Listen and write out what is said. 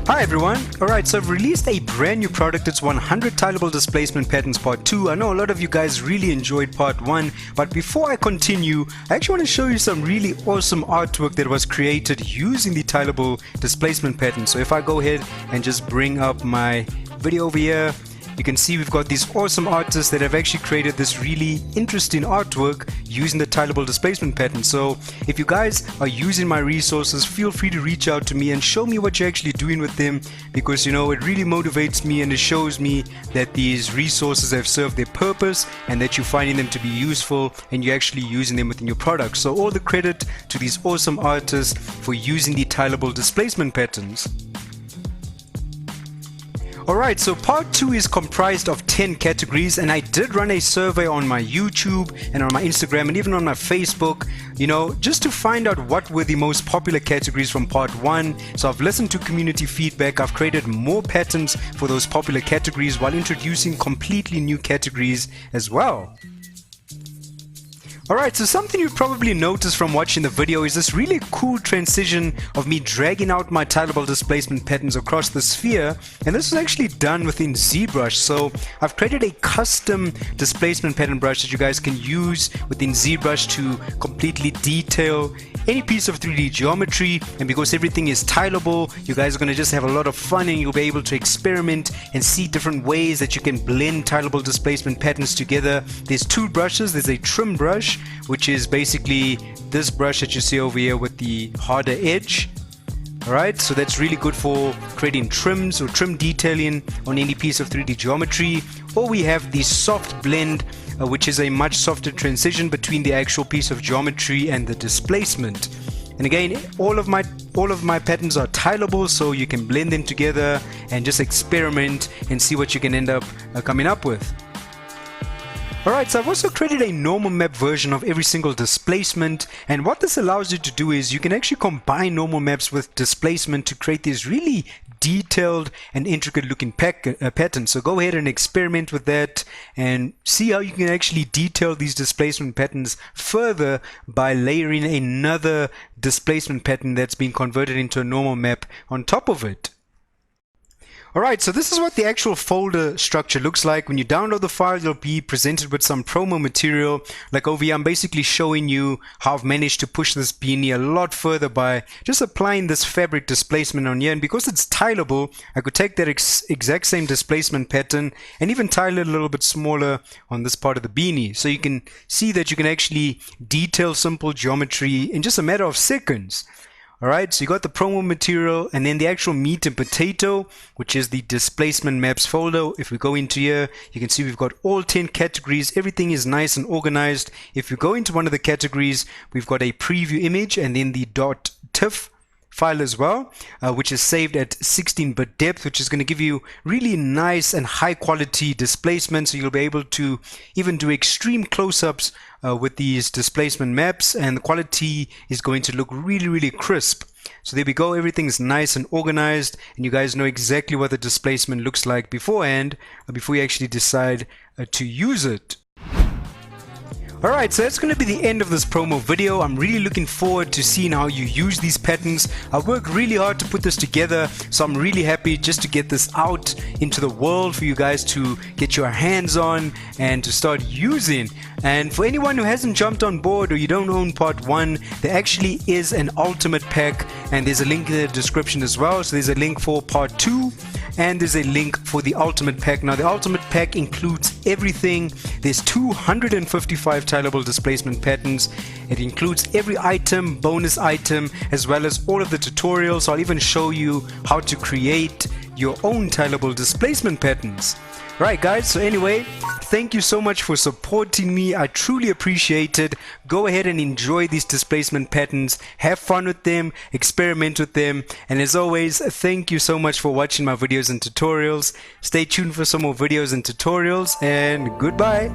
Hi everyone. Alright, so I've released a brand new product. It's 100 Tileable Displacement Patterns Part 2. I know a lot of you guys really enjoyed Part 1, but before I continue, I actually want to show you some really awesome artwork that was created using the Tileable Displacement pattern. So if I go ahead and just bring up my video over here, you can see we've got these awesome artists that have actually created this really interesting artwork using the Tileable Displacement pattern. So if you guys are using my resources, feel free to reach out to me and show me what you're actually doing with them, because you know it really motivates me and it shows me that these resources have served their purpose and that you're finding them to be useful and you're actually using them within your product. So all the credit to these awesome artists for using the Tileable Displacement patterns. Alright, so part 2 is comprised of 10 categories, and I did run a survey on my YouTube and on my Instagram and even on my Facebook, you know, just to find out what were the most popular categories from part 1. So I've listened to community feedback, I've created more patterns for those popular categories while introducing completely new categories as well. Alright, so something you probably noticed from watching the video is this really cool transition of me dragging out my tileable displacement patterns across the sphere, and this is actually done within Zbrush. So I've created a custom displacement pattern brush that you guys can use within Zbrush to completely detail any piece of 3D geometry, and because everything is tileable, you guys are going to just have a lot of fun and you'll be able to experiment and see different ways that you can blend tileable displacement patterns together. There's two brushes. There's a trim brush, which is basically this brush that you see over here with the harder edge. Alright, so that's really good for creating trims or trim detailing on any piece of 3D geometry. Or we have the soft blend, which is a much softer transition between the actual piece of geometry and the displacement. And again, all of my patterns are tileable, so you can blend them together and just experiment and see what you can end up coming up with. Alright, so I've also created a normal map version of every single displacement, and what this allows you to do is you can actually combine normal maps with displacement to create these really detailed and intricate looking patterns. So go ahead and experiment with that and see how you can actually detail these displacement patterns further by layering another displacement pattern that's been converted into a normal map on top of it. Alright, so this is what the actual folder structure looks like. When you download the file, you'll be presented with some promo material. Like over here, I'm basically showing you how I've managed to push this beanie a lot further by just applying this fabric displacement on here. And because it's tileable, I could take that exact same displacement pattern and even tile it a little bit smaller on this part of the beanie. So you can see that you can actually detail simple geometry in just a matter of seconds. Alright, so you got the promo material and then the actual meat and potato, which is the displacement maps folder. If we go into here, you can see we've got all 10 categories. Everything is nice and organized. If you go into one of the categories, we've got a preview image and then the .tiff file as well, which is saved at 16-bit depth, which is going to give you really nice and high quality displacement, so you'll be able to even do extreme close-ups with these displacement maps, and the quality is going to look really crisp. So there we go, everything's nice and organized, and you guys know exactly what the displacement looks like beforehand, before you actually decide to use it. Alright, so that's going to be the end of this promo video. I'm really looking forward to seeing how you use these patterns. I worked really hard to put this together, so I'm really happy just to get this out into the world for you guys to get your hands on and to start using. And for anyone who hasn't jumped on board or you don't own part 1, there actually is an ultimate pack, and there's a link in the description as well. So there's a link for part 2 and there's a link for the ultimate pack. Now the ultimate pack includes everything. There's 255 tileable displacement patterns. It includes every item, bonus item, as well as all of the tutorials. I'll even show you how to create your own tileable displacement patterns. Right guys, so anyway, thank you so much for supporting me. I truly appreciate it. Go ahead and enjoy these displacement patterns, have fun with them, experiment with them, and as always, thank you so much for watching my videos and tutorials. Stay tuned for some more videos and tutorials, and goodbye.